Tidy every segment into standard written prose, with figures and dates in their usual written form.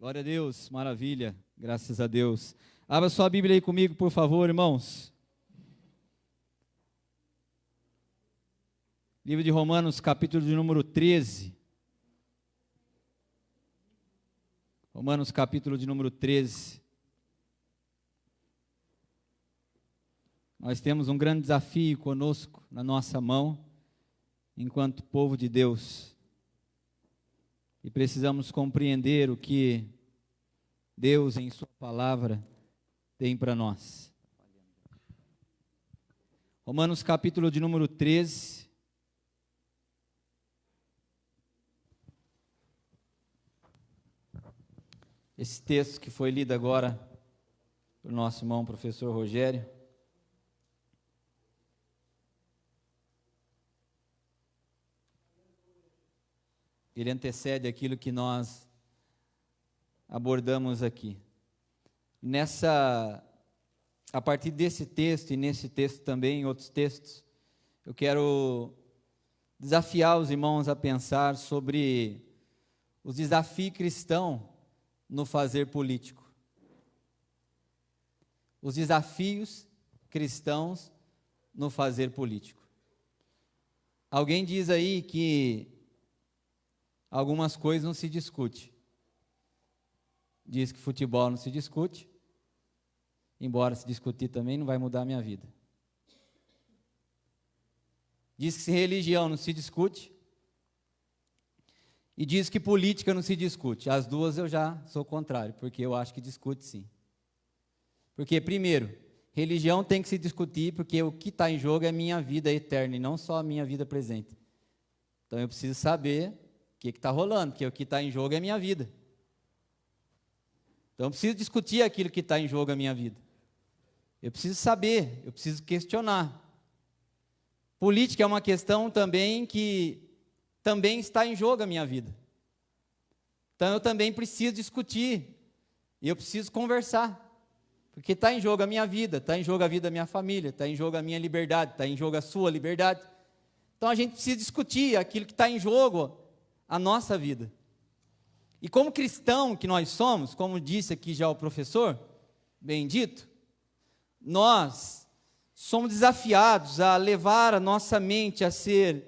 Glória a Deus, maravilha, graças a Deus. Abra sua Bíblia aí comigo, por favor, irmãos. Livro de Romanos, capítulo de número 13. Romanos, capítulo de número 13. Nós temos um grande desafio conosco, na nossa mão, enquanto povo de Deus. E precisamos compreender o que Deus, em sua palavra, tem para nós. Romanos, capítulo de número 13. Esse texto que foi lido agora pelo nosso irmão professor Rogério. Ele antecede aquilo que nós abordamos aqui. A partir desse texto, e nesse texto também, em outros textos, eu quero desafiar os irmãos a pensar sobre os desafios cristãos no fazer político. Os desafios cristãos no fazer político. Alguém diz aí que algumas coisas não se discute. Diz que futebol não se discute, embora se discutir também não vai mudar a minha vida. Diz que religião não se discute, e diz que política não se discute. As duas eu já sou contrário, porque eu acho que discute sim. Porque, primeiro, religião tem que se discutir, porque o que está em jogo é minha vida eterna, e não só a minha vida presente. Então eu preciso saber o que está rolando, porque o que está em jogo é minha vida. Então eu preciso discutir aquilo que está em jogo, a minha vida. Eu preciso saber, eu preciso questionar. Política é uma questão também que também está em jogo a minha vida. Então eu também preciso discutir, e eu preciso conversar, porque está em jogo a minha vida, está em jogo a vida da minha família, está em jogo a minha liberdade, está em jogo a sua liberdade. Então a gente precisa discutir aquilo que está em jogo, a nossa vida. E como cristão que nós somos, como disse aqui já o professor, bendito, nós somos desafiados a levar a nossa mente a ser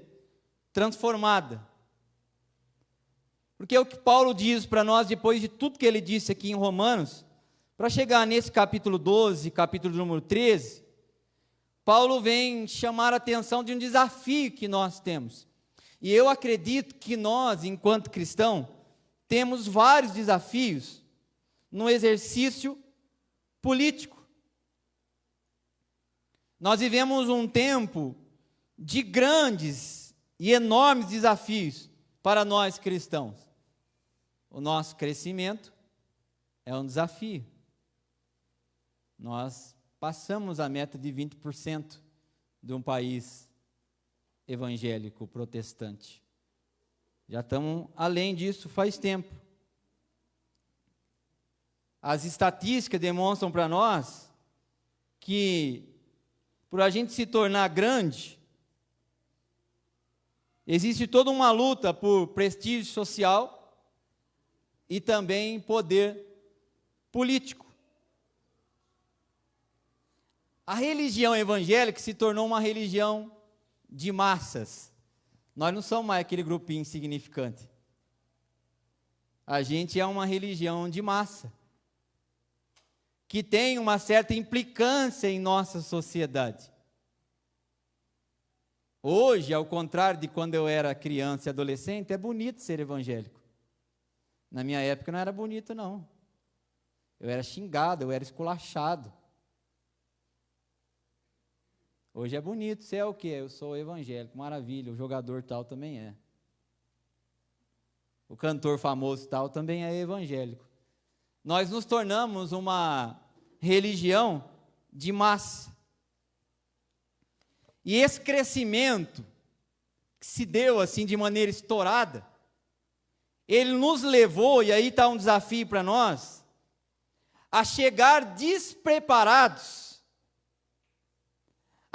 transformada. Porque é o que Paulo diz para nós, depois de tudo que ele disse aqui em Romanos, para chegar nesse capítulo 12, capítulo número 13, Paulo vem chamar a atenção de um desafio que nós temos. E eu acredito que nós, enquanto cristãos, temos vários desafios no exercício político. Nós vivemos um tempo de grandes e enormes desafios para nós cristãos. O nosso crescimento é um desafio. Nós passamos a meta de 20% de um país evangélico protestante. Já estamos além disso faz tempo. As estatísticas demonstram para nós que, por a gente se tornar grande, existe toda uma luta por prestígio social e também poder político. A religião evangélica se tornou uma religião de massas. Nós não somos mais aquele grupinho insignificante. A gente é uma religião de massa, que tem uma certa implicância em nossa sociedade. Hoje, ao contrário de quando eu era criança e adolescente, é bonito ser evangélico. Na minha época não era bonito, não. Eu era xingado, eu era esculachado. Hoje é bonito, você é o quê? Eu sou evangélico, maravilha, o jogador tal também é. O cantor famoso tal também é evangélico. Nós nos tornamos uma religião de massa. E esse crescimento, que se deu assim de maneira estourada, ele nos levou, e aí está um desafio para nós, a chegar despreparados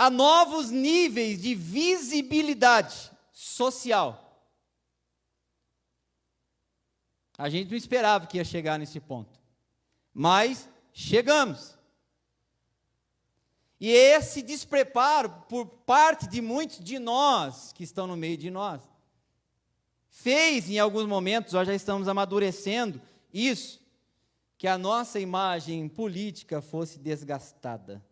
a novos níveis de visibilidade social. A gente não esperava que ia chegar nesse ponto, mas chegamos. E esse despreparo por parte de muitos de nós, que estão no meio de nós, fez em alguns momentos, nós já estamos amadurecendo isso, que a nossa imagem política fosse desgastada.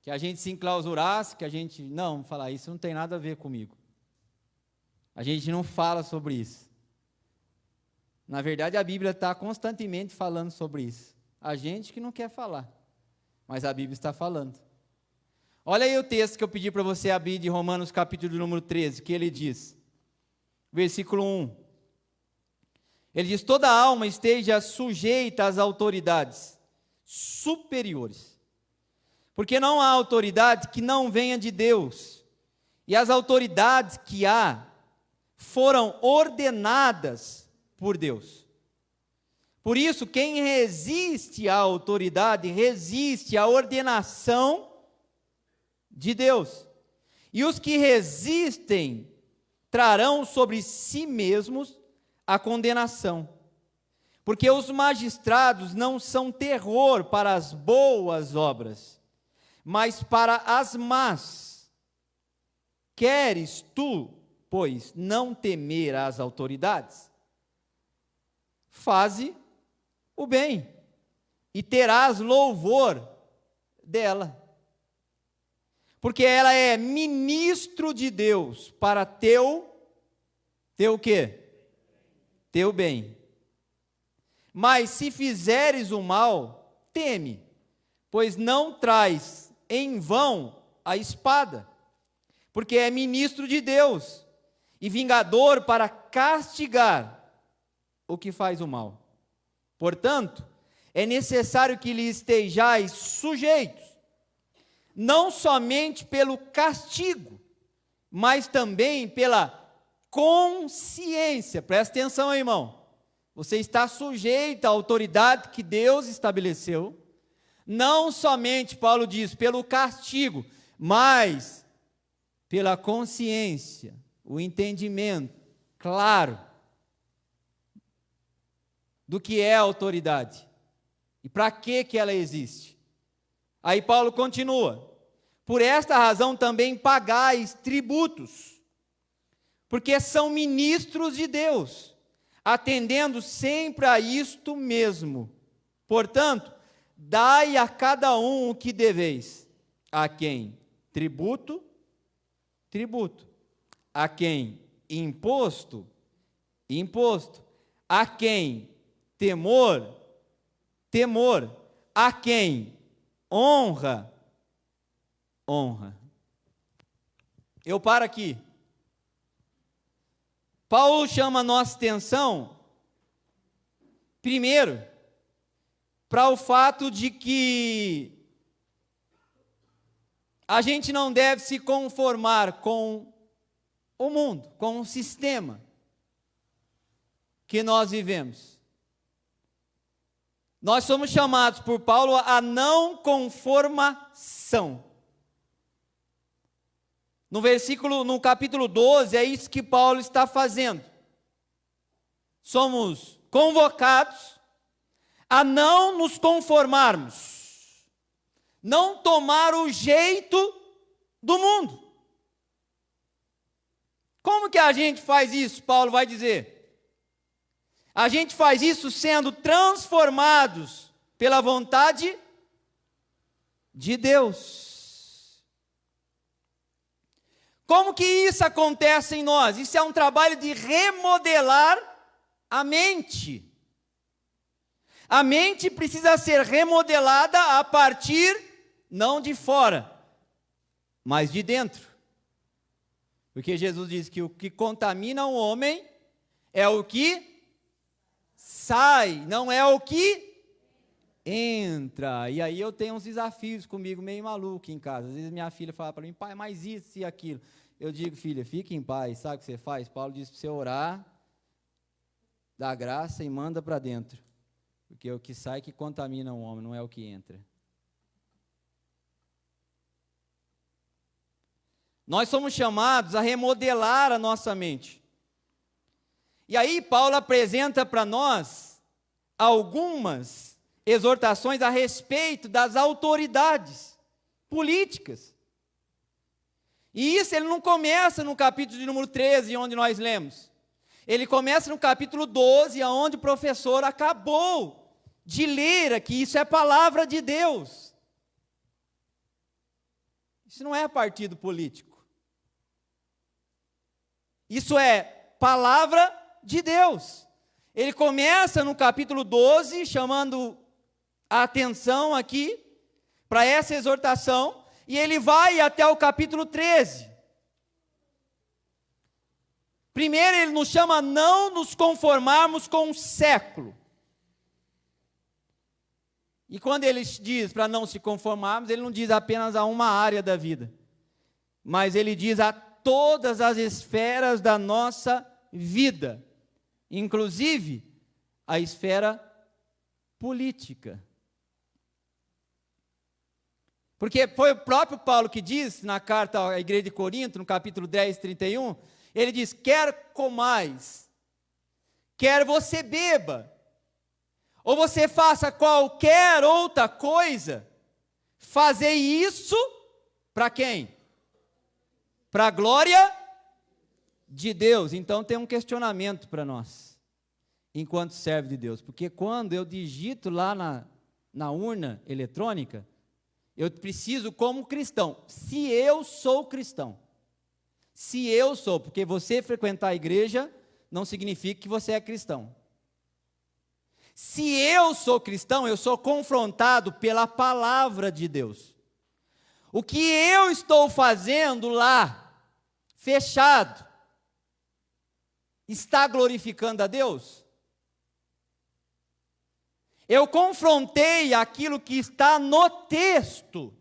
Que a gente se enclausurasse, que a gente, não, falar isso não tem nada a ver comigo. A gente não fala sobre isso. Na verdade, a Bíblia está constantemente falando sobre isso. A gente que não quer falar, mas a Bíblia está falando. Olha aí o texto que eu pedi para você abrir de Romanos capítulo número 13, que ele diz, versículo 1. Ele diz, toda alma esteja sujeita às autoridades superiores, porque não há autoridade que não venha de Deus, e as autoridades que há foram ordenadas por Deus. Por isso, quem resiste à autoridade, resiste à ordenação de Deus. E os que resistem trarão sobre si mesmos a condenação. Porque os magistrados não são terror para as boas obras, mas para as más. Queres tu, pois, não temer as autoridades? Faze o bem, e terás louvor dela, porque ela é ministro de Deus para teu quê? Teu bem. Mas se fizeres o mal, teme, pois não traz em vão a espada, porque é ministro de Deus, e vingador para castigar o que faz o mal. Portanto, é necessário que lhe estejais sujeitos, não somente pelo castigo, mas também pela consciência. Presta atenção, irmão. Você está sujeito à autoridade que Deus estabeleceu, não somente, Paulo diz, pelo castigo, mas pela consciência, o entendimento claro do que é a autoridade e para que ela existe. Aí Paulo continua, por esta razão também pagais tributos, porque são ministros de Deus, atendendo sempre a isto mesmo. Portanto, dai a cada um o que deveis, a quem tributo, tributo, a quem imposto, imposto, a quem temor, temor, a quem honra, honra. Eu paro aqui. Paulo chama a nossa atenção, primeiro, para o fato de que a gente não deve se conformar com o mundo, com o sistema que nós vivemos. Nós somos chamados por Paulo a não conformação. No capítulo 12, é isso que Paulo está fazendo. Somos convocados a não nos conformarmos, não tomar o jeito do mundo. Como que a gente faz isso? Paulo vai dizer. A gente faz isso sendo transformados pela vontade de Deus. Como que isso acontece em nós? Isso é um trabalho de remodelar a mente. A mente precisa ser remodelada a partir, não de fora, mas de dentro. Porque Jesus diz que o que contamina o homem é o que sai, não é o que entra. E aí eu tenho uns desafios comigo meio maluco em casa. Às vezes minha filha fala para mim, pai, mas isso e aquilo. Eu digo, filha, fique em paz. Sabe o que você faz? Paulo diz para você orar, dá graça e manda para dentro. Porque o que sai que contamina o homem, não é o que entra. Nós somos chamados a remodelar a nossa mente. E aí Paulo apresenta para nós algumas exortações a respeito das autoridades políticas. E isso ele não começa no capítulo de número 13, onde nós lemos. Ele começa no capítulo 12, onde o professor acabou de ler aqui. Isso é palavra de Deus. Isso não é partido político. Isso é palavra de Deus. Ele começa no capítulo 12, chamando a atenção aqui para essa exortação, e ele vai até o capítulo 13. Primeiro ele nos chama a não nos conformarmos com o século. E quando ele diz para não se conformarmos, ele não diz apenas a uma área da vida, mas ele diz a todas as esferas da nossa vida, inclusive a esfera política. Porque foi o próprio Paulo que diz na carta à igreja de Corinto, no capítulo 10, 31, ele diz: quer comais, quer você beba, ou você faça qualquer outra coisa, fazei isso para quem? Para a glória de Deus. Então tem um questionamento para nós, enquanto servo de Deus, porque quando eu digito lá na urna eletrônica, eu preciso como cristão, se eu sou cristão, porque você frequentar a igreja não significa que você é cristão. Se eu sou cristão, eu sou confrontado pela palavra de Deus. O que eu estou fazendo lá, fechado, está glorificando a Deus? Eu confrontei aquilo que está no texto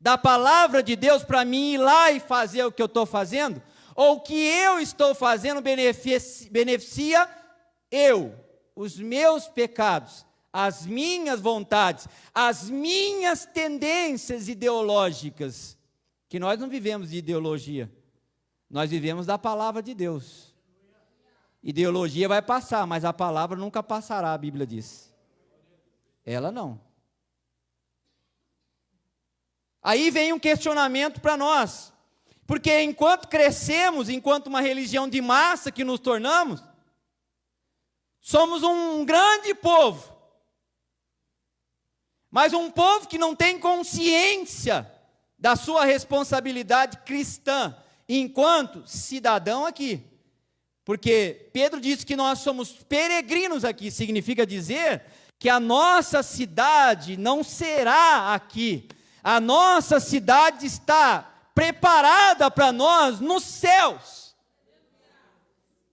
da palavra de Deus para mim ir lá e fazer o que eu estou fazendo? Ou o que eu estou fazendo beneficia eu, os meus pecados, as minhas vontades, as minhas tendências ideológicas? Que nós não vivemos de ideologia, nós vivemos da palavra de Deus. Ideologia vai passar, mas a palavra nunca passará, a Bíblia diz. Ela não. Aí vem um questionamento para nós, porque enquanto crescemos, enquanto uma religião de massa que nos tornamos, somos um grande povo, mas um povo que não tem consciência da sua responsabilidade cristã, enquanto cidadão aqui. Porque Pedro disse que nós somos peregrinos aqui, significa dizer que a nossa cidade não será aqui. A nossa cidade está preparada para nós nos céus.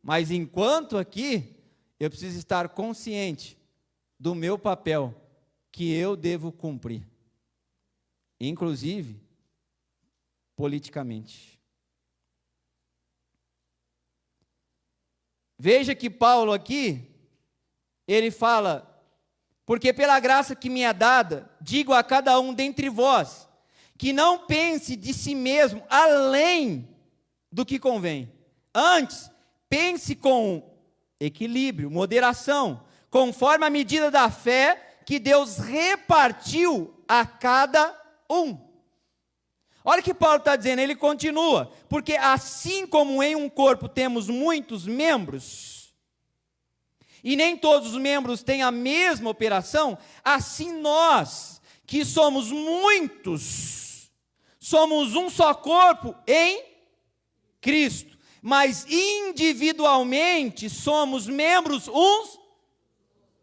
Mas enquanto aqui, eu preciso estar consciente do meu papel que eu devo cumprir, inclusive politicamente. Veja que Paulo aqui, ele fala: porque pela graça que me é dada, digo a cada um dentre vós, que não pense de si mesmo além do que convém. Antes, pense com equilíbrio, moderação, conforme a medida da fé que Deus repartiu a cada um. Olha o que Paulo está dizendo, ele continua: porque assim como em um corpo temos muitos membros, e nem todos os membros têm a mesma operação, assim nós, que somos muitos, somos um só corpo em Cristo, mas individualmente somos membros uns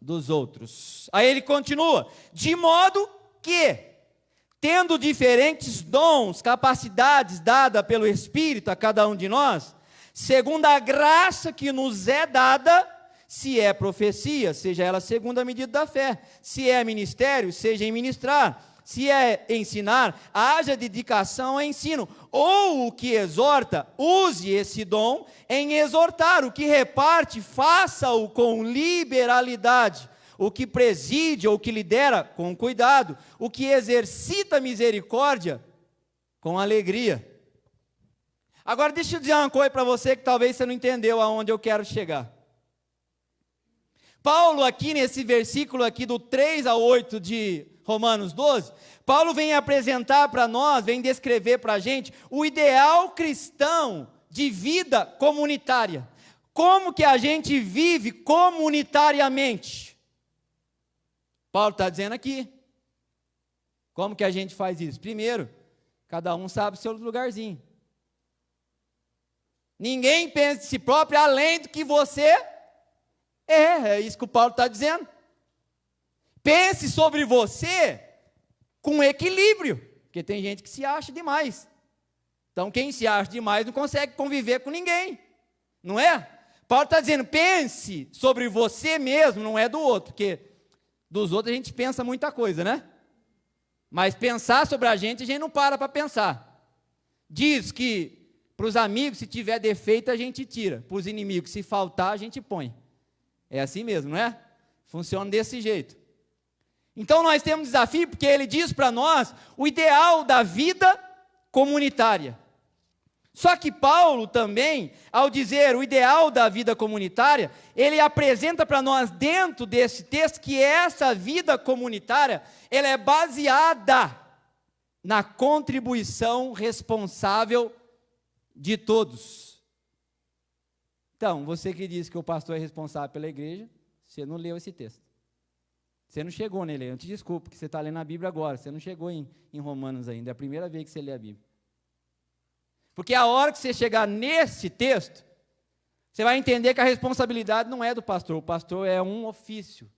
dos outros. Aí ele continua: de modo que, tendo diferentes dons, capacidades dadas pelo Espírito a cada um de nós, segundo a graça que nos é dada, se é profecia, seja ela segundo a medida da fé, se é ministério, seja em ministrar, se é ensinar, haja dedicação ao ensino, ou o que exorta, use esse dom em exortar, o que reparte, faça-o com liberalidade, o que preside ou que lidera, com cuidado, o que exercita misericórdia, com alegria. Agora deixa eu dizer uma coisa para você que talvez você não entendeu aonde eu quero chegar. Paulo aqui nesse versículo aqui do 3 a 8 de Romanos 12, Paulo vem apresentar para nós, vem descrever para a gente o ideal cristão de vida comunitária. Como que a gente vive comunitariamente? Paulo está dizendo aqui. Como que a gente faz isso? Primeiro, cada um sabe o seu lugarzinho. Ninguém pensa de si próprio além do que você é isso que o Paulo está dizendo. Pense sobre você com equilíbrio, porque tem gente que se acha demais. Então, quem se acha demais não consegue conviver com ninguém, não é? Paulo está dizendo, pense sobre você mesmo, não é do outro, porque dos outros a gente pensa muita coisa, né? Mas pensar sobre a gente não para pensar. Diz que para os amigos, se tiver defeito, a gente tira. Para os inimigos, se faltar, a gente põe. É assim mesmo, não é? Funciona desse jeito. Então nós temos um desafio, porque ele diz para nós o ideal da vida comunitária. Só que Paulo também, ao dizer o ideal da vida comunitária, ele apresenta para nós dentro desse texto que essa vida comunitária, ela é baseada na contribuição responsável de todos. Então, você que diz que o pastor é responsável pela igreja, você não leu esse texto. Você não chegou nele, eu te desculpo, porque você está lendo a Bíblia agora, você não chegou em Romanos ainda, é a primeira vez que você lê a Bíblia. Porque a hora que você chegar nesse texto, você vai entender que a responsabilidade não é do pastor, o pastor é um ofício,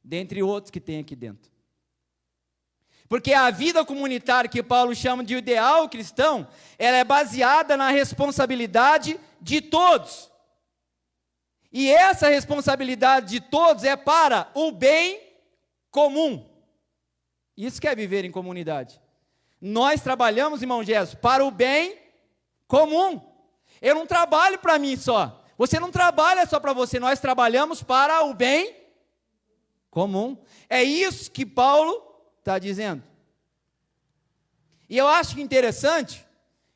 dentre outros que tem aqui dentro. Porque a vida comunitária que Paulo chama de ideal cristão, ela é baseada na responsabilidade de todos. E essa responsabilidade de todos é para o bem comum. Isso que é viver em comunidade. Nós trabalhamos, irmão Jesus, para o bem comum. Eu não trabalho para mim só. Você não trabalha só para você, nós trabalhamos para o bem comum. É isso que Paulo está dizendo. E eu acho interessante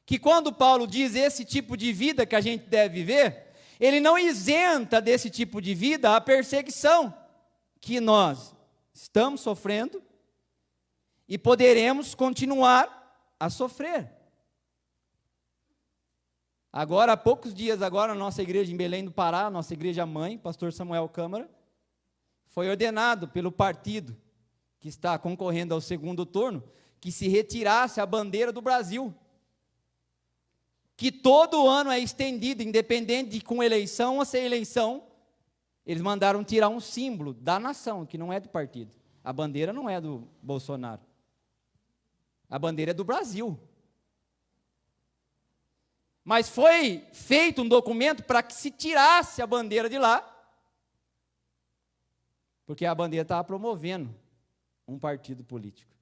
que quando Paulo diz esse tipo de vida que a gente deve viver, ele não isenta desse tipo de vida a perseguição que nós estamos sofrendo e poderemos continuar a sofrer. Agora, há poucos dias agora, a nossa igreja em Belém do Pará, a nossa igreja mãe, pastor Samuel Câmara, foi ordenado pelo partido que está concorrendo ao segundo turno, que se retirasse a bandeira do Brasil, que todo ano é estendida, independente de com eleição ou sem eleição, eles mandaram tirar um símbolo da nação, que não é do partido. A bandeira não é do Bolsonaro. A bandeira é do Brasil. Mas foi feito um documento para que se tirasse a bandeira de lá, porque a bandeira estava promovendo um partido político.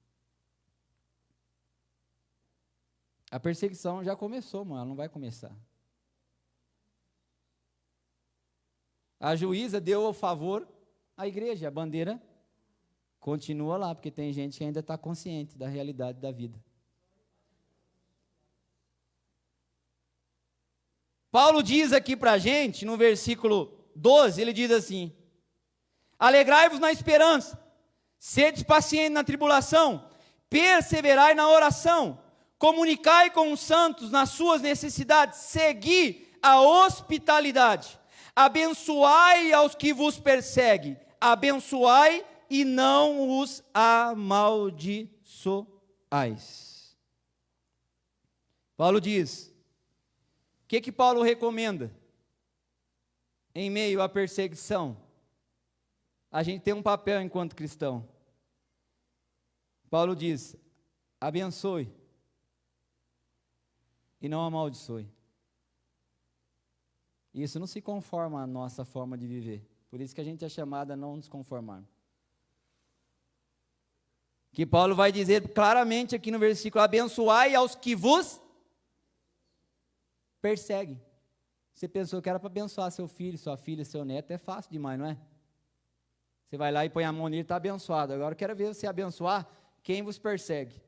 A perseguição já começou, mano, ela não vai começar. A juíza deu o favor à igreja, a bandeira continua lá, porque tem gente que ainda está consciente da realidade da vida. Paulo diz aqui para a gente, no versículo 12, ele diz assim: alegrai-vos na esperança, sedes pacientes na tribulação, perseverai na oração, comunicai com os santos nas suas necessidades, segui a hospitalidade, abençoai aos que vos perseguem, abençoai e não os amaldiçoais. Paulo diz, o que Paulo recomenda? Em meio à perseguição, a gente tem um papel enquanto cristão. Paulo diz, abençoe e não amaldiçoe. Isso não se conforma à nossa forma de viver. Por isso que a gente é chamado a não nos conformar. Que Paulo vai dizer claramente aqui no versículo, abençoai aos que vos perseguem. Você pensou que era para abençoar seu filho, sua filha, seu neto, é fácil demais, não é? Você vai lá e põe a mão nele e está abençoado. Agora eu quero ver você abençoar quem vos persegue.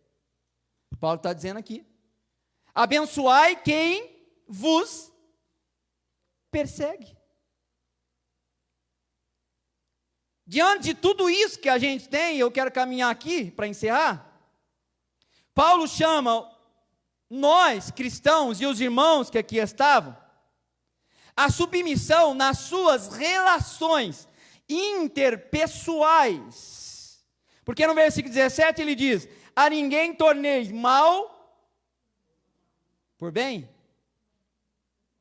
Paulo está dizendo aqui, abençoai quem vos persegue. Diante de tudo isso que a gente tem, eu quero caminhar aqui para encerrar. Paulo chama nós, cristãos, e os irmãos que aqui estavam, a submissão nas suas relações interpessoais. Porque no versículo 17 ele diz: a ninguém torneis mal por bem,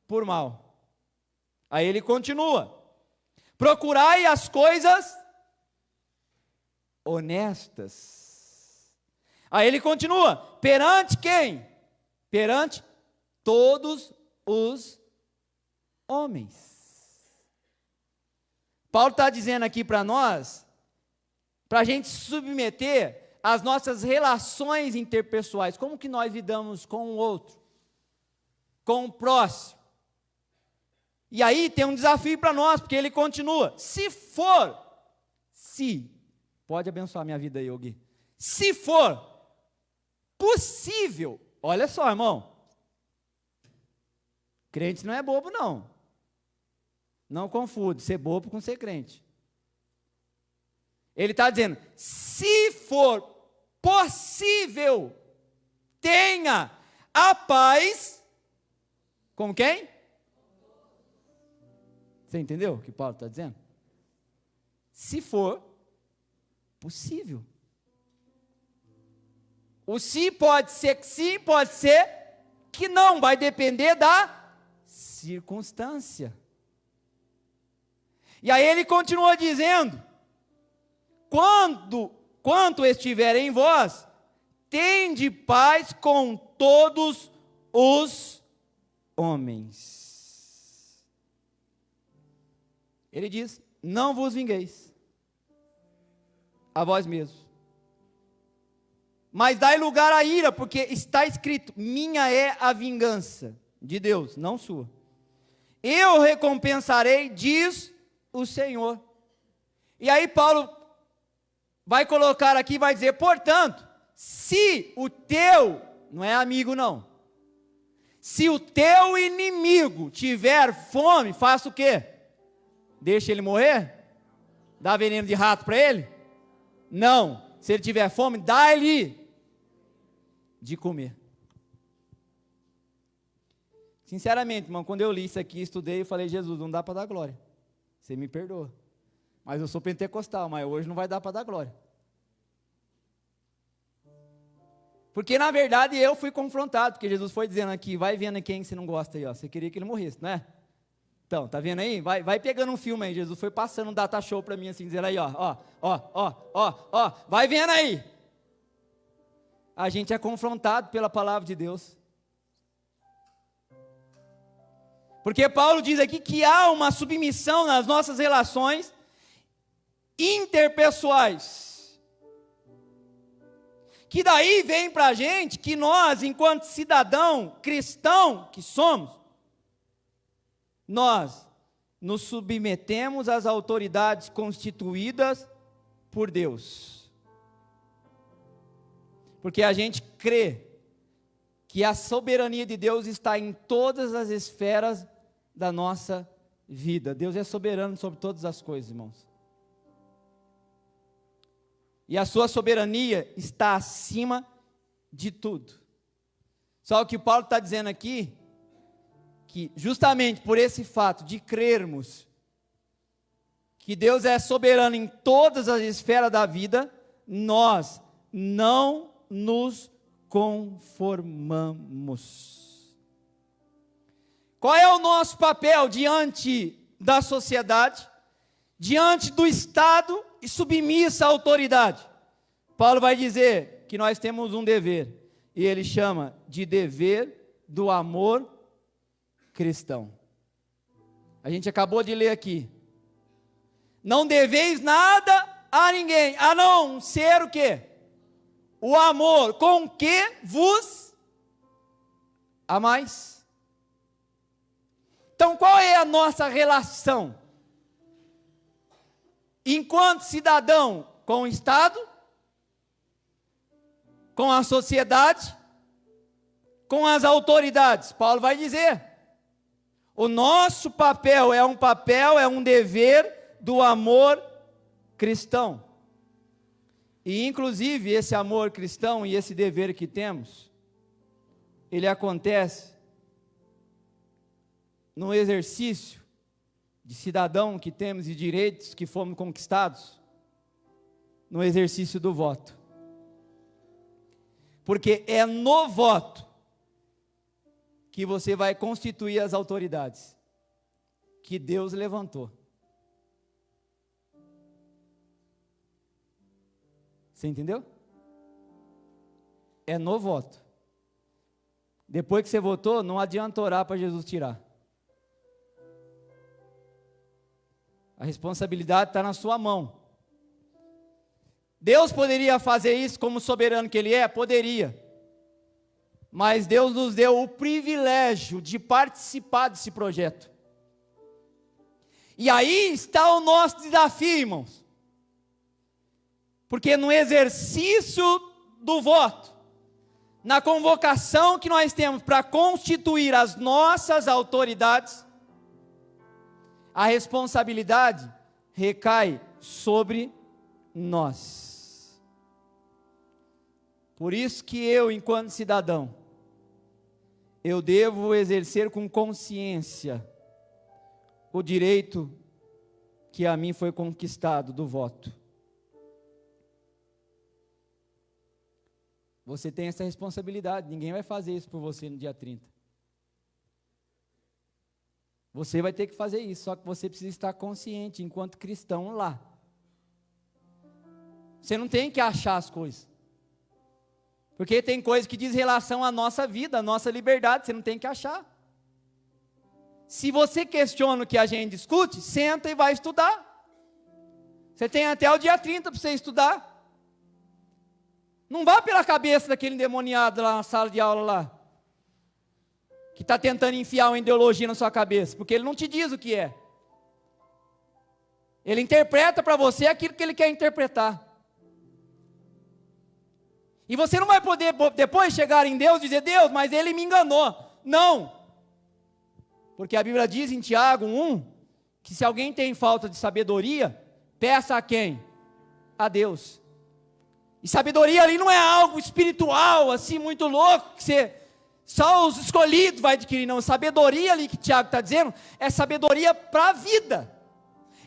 por mal. Aí ele continua: procurai as coisas honestas. Aí ele continua: perante quem? Perante todos os homens. Paulo está dizendo aqui para nós, para a gente submeter as nossas relações interpessoais, como que nós lidamos com o outro, com o próximo. E aí tem um desafio para nós, porque ele continua: se pode abençoar minha vida aí, Yogi, se for possível, olha só, irmão, crente não é bobo não, não confunde ser bobo com ser crente. Ele está dizendo: se for possível, tenha a paz com quem? Você entendeu o que Paulo está dizendo? Se for possível. O se pode ser que sim, pode ser que não, vai depender da circunstância. E aí ele continua dizendo: quanto estiver em vós, tende paz com todos os homens. Ele diz: não vos vingueis a vós mesmos, mas dai lugar à ira, porque está escrito: minha é a vingança de Deus, não sua. Eu recompensarei, diz o Senhor. E aí Paulo vai colocar aqui, vai dizer: portanto, se o teu, não é amigo não, se o teu inimigo tiver fome, faça o quê? Deixa ele morrer? Dá veneno de rato para ele? Não. Se ele tiver fome, dá-lhe de comer. Sinceramente, irmão, quando eu li isso aqui, estudei, eu falei: Jesus, não dá para dar glória. Você me perdoa. Mas eu sou pentecostal, mas hoje não vai dar para dar glória. Porque na verdade eu fui confrontado, porque Jesus foi dizendo aqui: vai vendo quem você não gosta aí, ó. Você queria que ele morresse, não é? Então, tá vendo aí? Vai pegando um filme aí. Jesus foi passando um data show para mim assim, dizendo aí, ó, vai vendo aí. A gente é confrontado pela palavra de Deus. Porque Paulo diz aqui que há uma submissão nas nossas relações interpessoais. Que daí vem para a gente que nós, enquanto cidadão cristão que somos, nós nos submetemos às autoridades constituídas por Deus. Porque a gente crê que a soberania de Deus está em todas as esferas da nossa vida. Deus é soberano sobre todas as coisas, irmãos. E a sua soberania está acima de tudo. Só que o Paulo está dizendo aqui, que justamente por esse fato de crermos que Deus é soberano em todas as esferas da vida, nós não nos conformamos. Qual é o nosso papel diante da sociedade, diante do Estado e submissa à autoridade? Paulo vai dizer que nós temos um dever, e ele chama de dever do amor cristão. A gente acabou de ler aqui: não deveis nada a ninguém, a não ser o quê? O amor com que vos amais. Então qual é a nossa relação enquanto cidadão com o Estado, com a sociedade, com as autoridades? Paulo vai dizer: O nosso papel, é um dever do amor cristão. E inclusive esse amor cristão e esse dever que temos, ele acontece no exercício de cidadão que temos e direitos que fomos conquistados, no exercício do voto. Porque é no voto que você vai constituir as autoridades que Deus levantou. Você entendeu? É no voto. Depois que você votou, não adianta orar para Jesus tirar. A responsabilidade está na sua mão. Deus poderia fazer isso como soberano que Ele é? Poderia. Mas Deus nos deu o privilégio de participar desse projeto. E aí está o nosso desafio, irmãos. Porque no exercício do voto, na convocação que nós temos para constituir as nossas autoridades, a responsabilidade recai sobre nós. Por isso que eu, enquanto cidadão, eu devo exercer com consciência o direito que a mim foi conquistado do voto. Você tem essa responsabilidade, ninguém vai fazer isso por você no dia 30. Você vai ter que fazer isso, só que você precisa estar consciente, enquanto cristão, lá. Você não tem que achar as coisas. Porque tem coisas que diz relação à nossa vida, à nossa liberdade, você não tem que achar. Se você questiona o que a gente discute, senta e vai estudar. Você tem até o dia 30 para você estudar. Não vá pela cabeça daquele endemoniado lá na sala de aula lá, que está tentando enfiar uma ideologia na sua cabeça, porque ele não te diz o que é. Ele interpreta para você aquilo que ele quer interpretar. E você não vai poder depois chegar em Deus e dizer, Deus, mas ele me enganou. Não. Porque a Bíblia diz em Tiago 1, que se alguém tem falta de sabedoria, peça a quem? A Deus. E sabedoria ali não é algo espiritual, assim, muito louco, que só os escolhidos vai adquirir, não. Sabedoria ali que Tiago está dizendo, é sabedoria para a vida.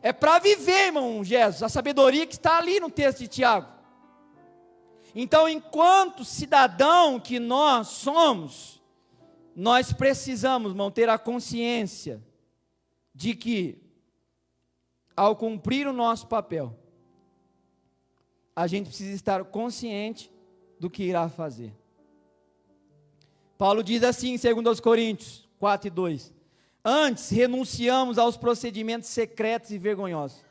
É para viver, irmão Jesus, a sabedoria que está ali no texto de Tiago. Então, enquanto cidadão que nós somos, nós precisamos, irmão, ter a consciência de que, ao cumprir o nosso papel, a gente precisa estar consciente do que irá fazer. Paulo diz assim em 2 Coríntios 4:2: antes renunciamos aos procedimentos secretos e vergonhosos,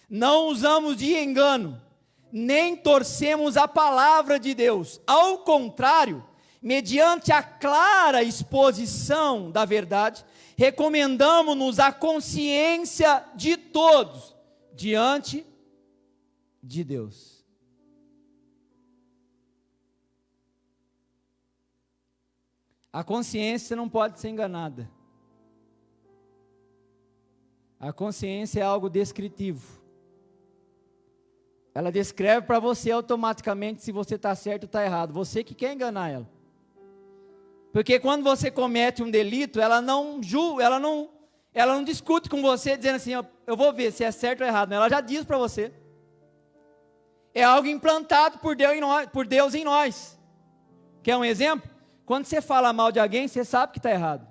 não usamos de engano, nem torcemos a palavra de Deus, ao contrário, mediante a clara exposição da verdade, recomendamos-nos a consciência de todos diante de Deus. A consciência não pode ser enganada. A consciência é algo descritivo. Ela descreve para você automaticamente se você está certo ou está errado. Você que quer enganar ela. Porque quando você comete um delito, ela não julga, ela não discute com você dizendo assim, eu vou ver se é certo ou errado. Ela já diz para você. É algo implantado por Deus em nós. Quer um exemplo? Quando você fala mal de alguém, você sabe que está errado.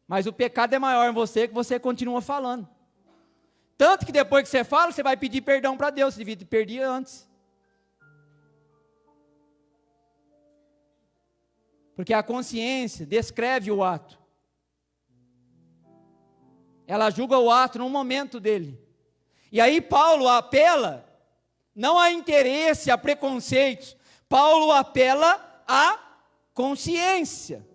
Mas o pecado é maior em você que você continua falando. Tanto que depois que você fala, você vai pedir perdão para Deus. Você devia ter perdido antes. Porque a consciência descreve o ato. Ela julga o ato no momento dele. E aí Paulo apela, não a interesse, a preconceitos. Paulo apela a consciência.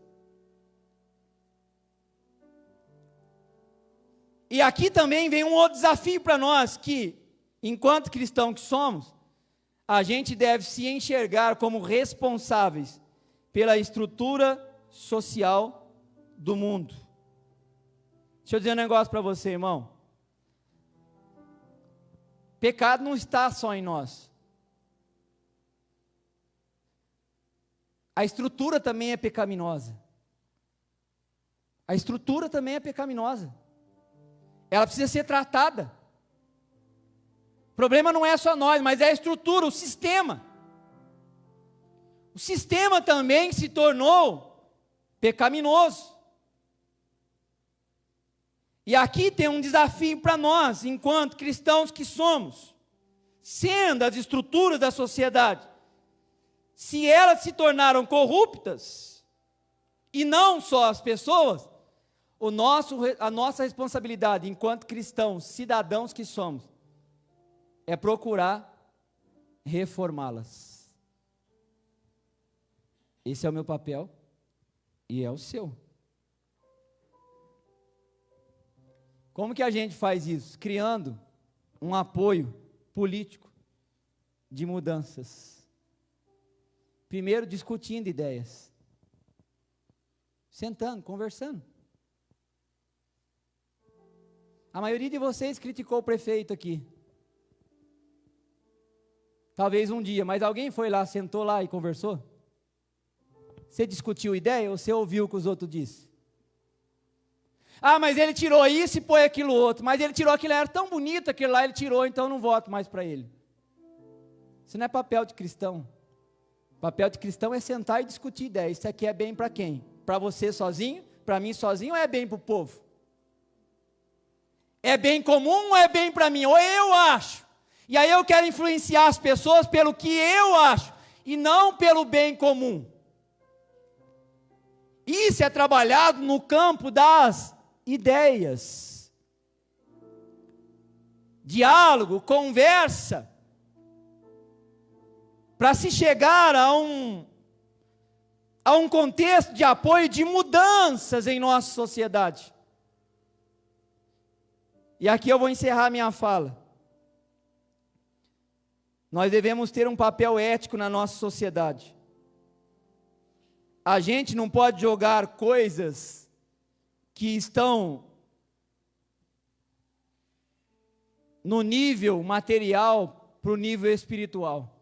E aqui também vem um outro desafio para nós, que, enquanto cristãos que somos, a gente deve se enxergar como responsáveis pela estrutura social do mundo. Deixa eu dizer um negócio para você, irmão. Pecado não está só em nós. A estrutura também é pecaminosa. A estrutura também é pecaminosa. Ela precisa ser tratada. O problema não é só nós, mas é a estrutura, o sistema. O sistema também se tornou pecaminoso. E aqui tem um desafio para nós, enquanto cristãos que somos, sendo as estruturas da sociedade, se elas se tornaram corruptas, e não só as pessoas, a nossa responsabilidade, enquanto cristãos, cidadãos que somos, é procurar reformá-las. Esse é o meu papel e é o seu. Como que a gente faz isso? Criando um apoio político de mudanças. Primeiro, discutindo ideias. Sentando, conversando. A maioria de vocês criticou o prefeito aqui. Talvez um dia, mas alguém foi lá, sentou lá e conversou? Você discutiu ideia ou você ouviu o que os outros disseram? Ah, mas ele tirou isso e põe aquilo outro. Mas ele tirou aquilo, era tão bonito aquilo lá, ele tirou, então eu não voto mais para ele. Isso não é papel de cristão. Papel de cristão é sentar e discutir ideias. Isso aqui é bem para quem? Para você sozinho? Para mim sozinho ou é bem para o povo? É bem comum ou é bem para mim? Ou eu acho. E aí eu quero influenciar as pessoas pelo que eu acho, e não pelo bem comum. Isso é trabalhado no campo das ideias. Diálogo, conversa, para se chegar a um contexto de apoio de mudanças em nossa sociedade. E aqui eu vou encerrar minha fala. Nós devemos ter um papel ético na nossa sociedade. A gente não pode jogar coisas que estão no nível material para o nível espiritual.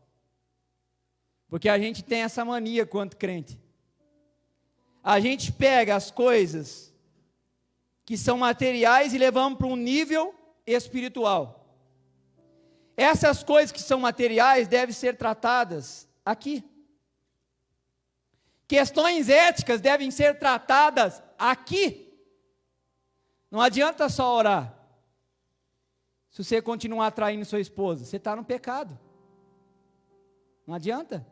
Porque a gente tem essa mania quanto crente. A gente pega as coisas que são materiais e levamos para um nível espiritual. Essas coisas que são materiais devem ser tratadas aqui. Questões éticas devem ser tratadas aqui. Não adianta só orar. Se você continuar traindo sua esposa, você está no pecado. Não adianta.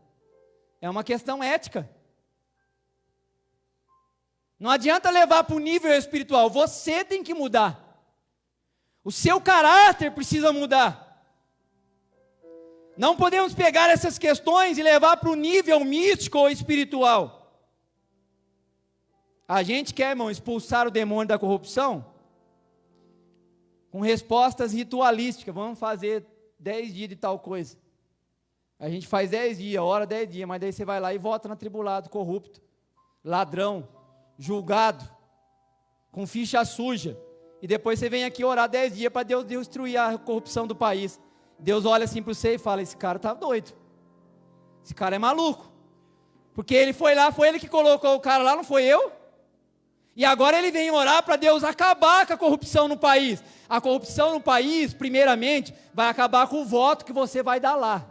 É uma questão ética. Não adianta levar para o nível espiritual. Você tem que mudar. O seu caráter precisa mudar. Não podemos pegar essas questões e levar para o nível místico ou espiritual. A gente quer, irmão, expulsar o demônio da corrupção com respostas ritualísticas. Vamos fazer 10 dias de tal coisa. A gente faz 10 dias, ora 10 dias, mas daí você vai lá e vota no tribulado, corrupto, ladrão, julgado, com ficha suja. E depois você vem aqui orar 10 dias para Deus destruir a corrupção do país. Deus olha assim para você e fala: esse cara está doido, esse cara é maluco, porque ele foi lá, foi ele que colocou o cara lá, não foi eu, e agora ele vem orar para Deus acabar com a corrupção no país. A corrupção no país, primeiramente, vai acabar com o voto que você vai dar lá,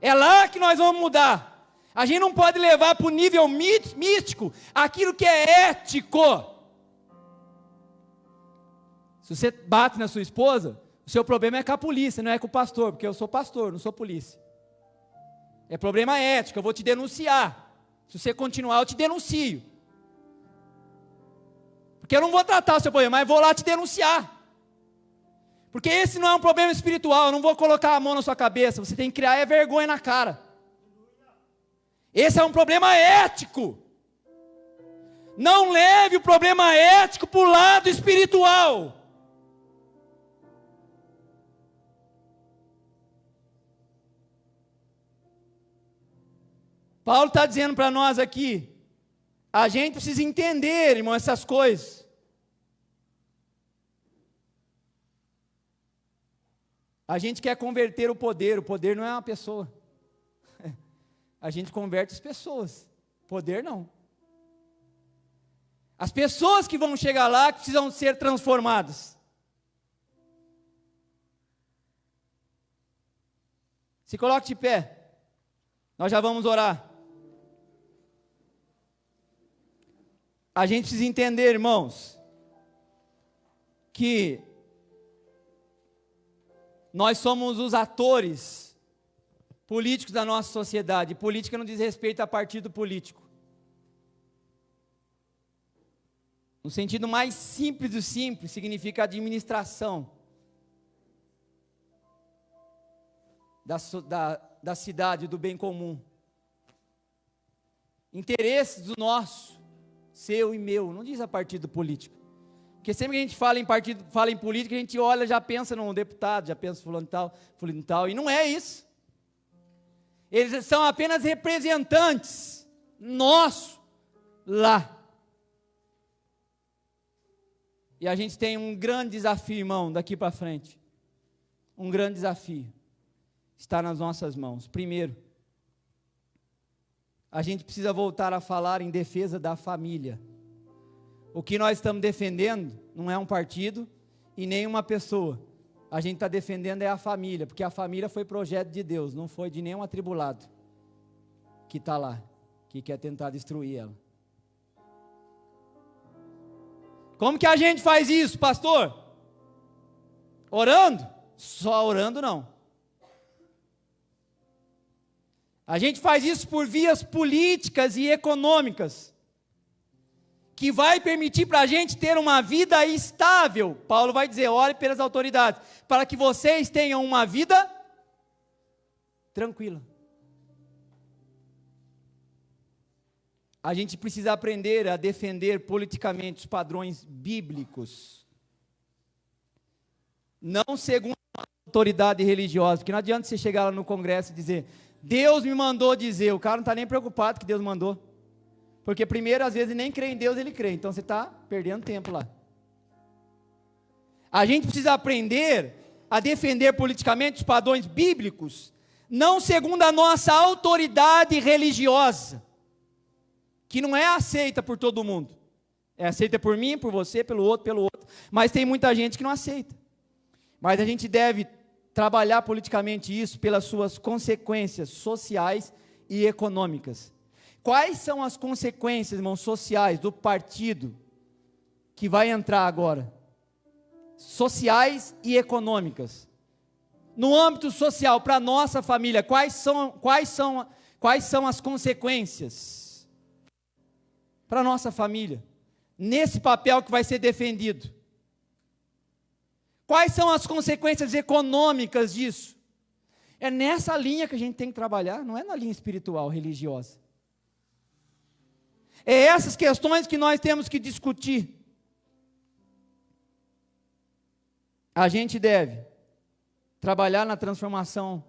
é lá que nós vamos mudar. A gente não pode levar para o nível místico aquilo que é ético. Se você bate na sua esposa, o seu problema é com a polícia, não é com o pastor, porque eu sou pastor, não sou polícia. É problema ético, eu vou te denunciar. Se você continuar, eu te denuncio. Porque eu não vou tratar o seu problema, mas vou lá te denunciar. Porque esse não é um problema espiritual, eu não vou colocar a mão na sua cabeça, você tem que criar vergonha na cara. Esse é um problema ético. Não leve o problema ético para o lado espiritual. Paulo está dizendo para nós aqui, A gente precisa entender, irmão, essas coisas. A gente quer converter o poder não é uma pessoa. A gente converte as pessoas, poder não. As pessoas que vão chegar lá que precisam ser transformadas. Se coloque de pé, nós já vamos orar. A gente precisa entender, irmãos, que nós somos os atores políticos da nossa sociedade. Política não diz respeito a partido político. No sentido mais simples do simples, significa administração da cidade, do bem comum. Interesses do nosso, seu e meu, não diz a partido político. Porque sempre que a gente fala em partido, fala em política, a gente olha, já pensa num deputado, já pensa fulano tal, e não é isso. Eles são apenas representantes nossos lá. E a gente tem um grande desafio, irmão, daqui para frente. Um grande desafio. Está nas nossas mãos. Primeiro, a gente precisa voltar a falar em defesa da família. O que nós estamos defendendo não é um partido e nem uma pessoa. A gente está defendendo é a família, porque a família foi projeto de Deus, não foi de nenhum atribulado que está lá, que quer tentar destruir ela. Como que a gente faz isso, pastor? Orando? Só orando não. A gente faz isso por vias políticas e econômicas, que vai permitir para a gente ter uma vida estável. Paulo vai dizer, ore pelas autoridades, para que vocês tenham uma vida tranquila. A gente precisa aprender a defender politicamente os padrões bíblicos, não segundo a autoridade religiosa, porque não adianta você chegar lá no congresso e dizer, Deus me mandou dizer, o cara não está nem preocupado que Deus mandou. Porque primeiro, às vezes, nem crê em Deus, ele crê. Então, você está perdendo tempo lá. A gente precisa aprender a defender politicamente os padrões bíblicos, não segundo a nossa autoridade religiosa, que não é aceita por todo mundo. É aceita por mim, por você, pelo outro. Mas tem muita gente que não aceita. Mas a gente deve trabalhar politicamente isso pelas suas consequências sociais e econômicas. Quais são as consequências, irmãos, sociais do partido que vai entrar agora? Sociais e econômicas. No âmbito social, para a nossa família, quais são as consequências para a nossa família, nesse papel que vai ser defendido? Quais são as consequências econômicas disso? É nessa linha que a gente tem que trabalhar, não é na linha espiritual, religiosa. É essas questões que nós temos que discutir. A gente deve trabalhar na transformação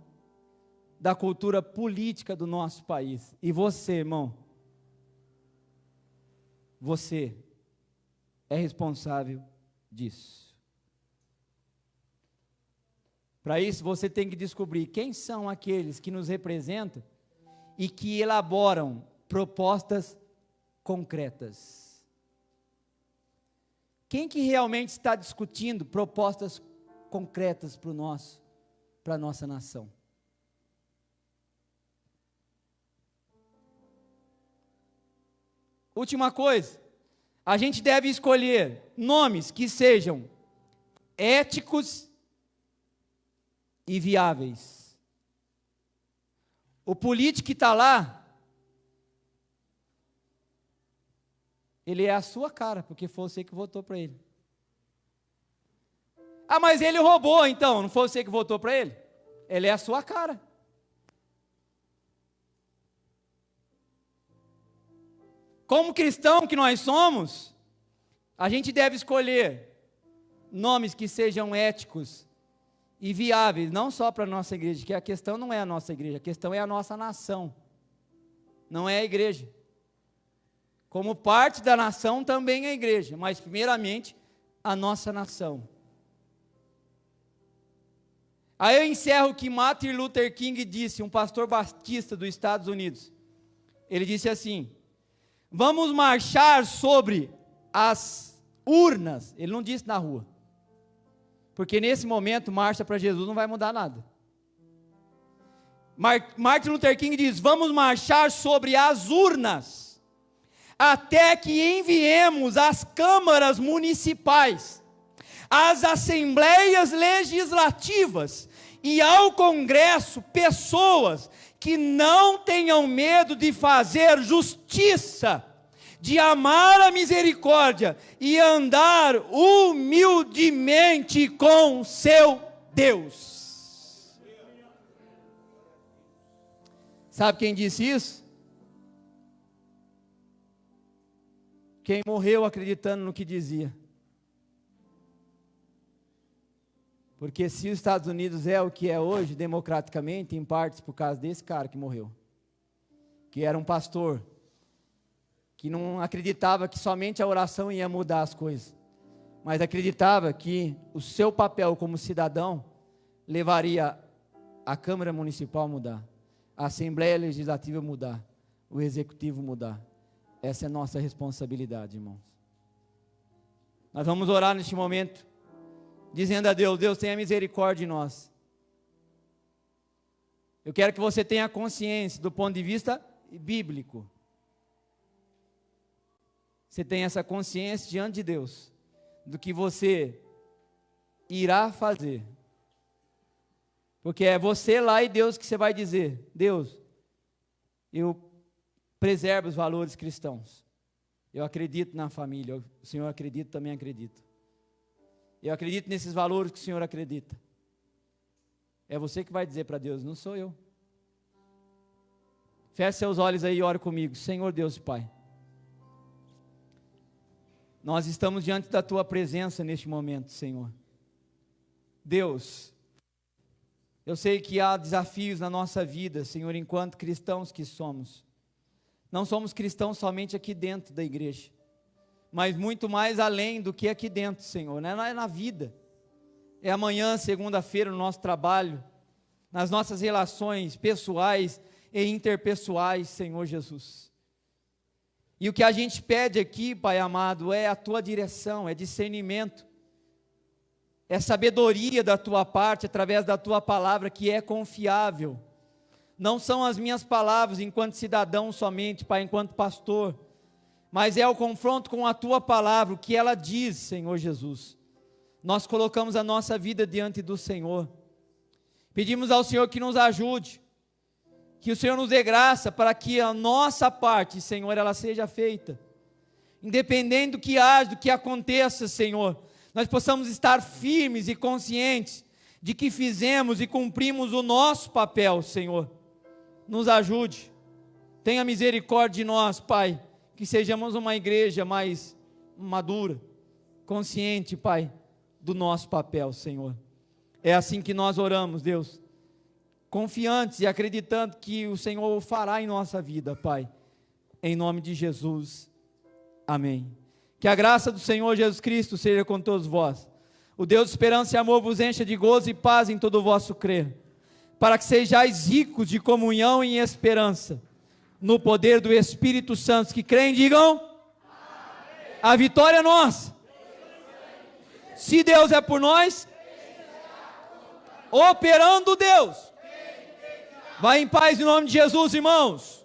da cultura política do nosso país. E você, irmão, você é responsável disso. Para isso, você tem que descobrir quem são aqueles que nos representam e que elaboram propostas concretas. Quem que realmente está discutindo propostas concretas para a nossa nação? Última coisa, a gente deve escolher nomes que sejam éticos e viáveis. O político que está lá, ele é a sua cara, porque foi você que votou para ele. Ah, mas ele roubou, então, não foi você que votou para ele? Ele é a sua cara. Como cristão que nós somos, a gente deve escolher nomes que sejam éticos e viáveis, não só para a nossa igreja, que a questão não é a nossa igreja, a questão é a nossa nação, não é a igreja. como parte da nação também a igreja, mas primeiramente a nossa nação. Aí eu encerro o que Martin Luther King disse, um pastor batista dos Estados Unidos. Ele disse assim: vamos marchar sobre as urnas. Ele não disse na rua, porque nesse momento marcha para Jesus não vai mudar nada. Martin Luther King diz: vamos marchar sobre as urnas, até que enviemos às câmaras municipais, às assembleias legislativas e ao Congresso pessoas que não tenham medo de fazer justiça, de amar a misericórdia e andar humildemente com seu Deus. Sabe quem disse isso? Quem morreu acreditando no que dizia. Porque se os Estados Unidos é o que é hoje, democraticamente, em partes por causa desse cara que morreu, que era um pastor, que não acreditava que somente a oração ia mudar as coisas, mas acreditava que o seu papel como cidadão levaria a Câmara Municipal a mudar, a Assembleia Legislativa a mudar, o Executivo mudar. Essa é a nossa responsabilidade, irmãos. Nós vamos orar neste momento, dizendo a Deus: Deus, tenha misericórdia de nós. Eu quero que você tenha consciência do ponto de vista bíblico. Você tenha essa consciência diante de Deus, do que você irá fazer. Porque é você lá e Deus que você vai dizer: Deus, eu preservo os valores cristãos. Eu acredito na família, o Senhor acredita, também acredito. Eu acredito nesses valores que o Senhor acredita. É você que vai dizer para Deus, não sou eu. Feche seus olhos aí e ore comigo. Senhor Deus e Pai, nós estamos diante da Tua presença neste momento, Senhor. Deus, eu sei que há desafios na nossa vida, Senhor, enquanto cristãos que somos. Não somos cristãos somente aqui dentro da igreja, mas muito mais além do que aqui dentro, Senhor, né? É na vida, é amanhã, segunda-feira, no nosso trabalho, nas nossas relações pessoais e interpessoais, Senhor Jesus. E o que a gente pede aqui, Pai amado, é a Tua direção, é discernimento, é sabedoria da Tua parte, através da Tua palavra, que é confiável. Não são as minhas palavras enquanto cidadão somente, Pai, enquanto pastor, mas é o confronto com a Tua palavra, o que ela diz, Senhor Jesus. Nós colocamos a nossa vida diante do Senhor, pedimos ao Senhor que nos ajude, que o Senhor nos dê graça para que a nossa parte, Senhor, ela seja feita, independente do que haja, do que aconteça, Senhor, nós possamos estar firmes e conscientes de que fizemos e cumprimos o nosso papel, Senhor. Nos ajude, tenha misericórdia de nós, Pai, que sejamos uma igreja mais madura, consciente, Pai, do nosso papel, Senhor. É assim que nós oramos, Deus, confiantes e acreditando que o Senhor o fará em nossa vida, Pai, em nome de Jesus, amém. Que a graça do Senhor Jesus Cristo seja com todos vós, o Deus de esperança e amor vos encha de gozo e paz em todo o vosso crer, para que sejais ricos de comunhão e esperança, no poder do Espírito Santo. Que creem, digam: amém. A vitória é nossa. Se Deus é por nós, operando Deus. Vai em paz em nome de Jesus, irmãos.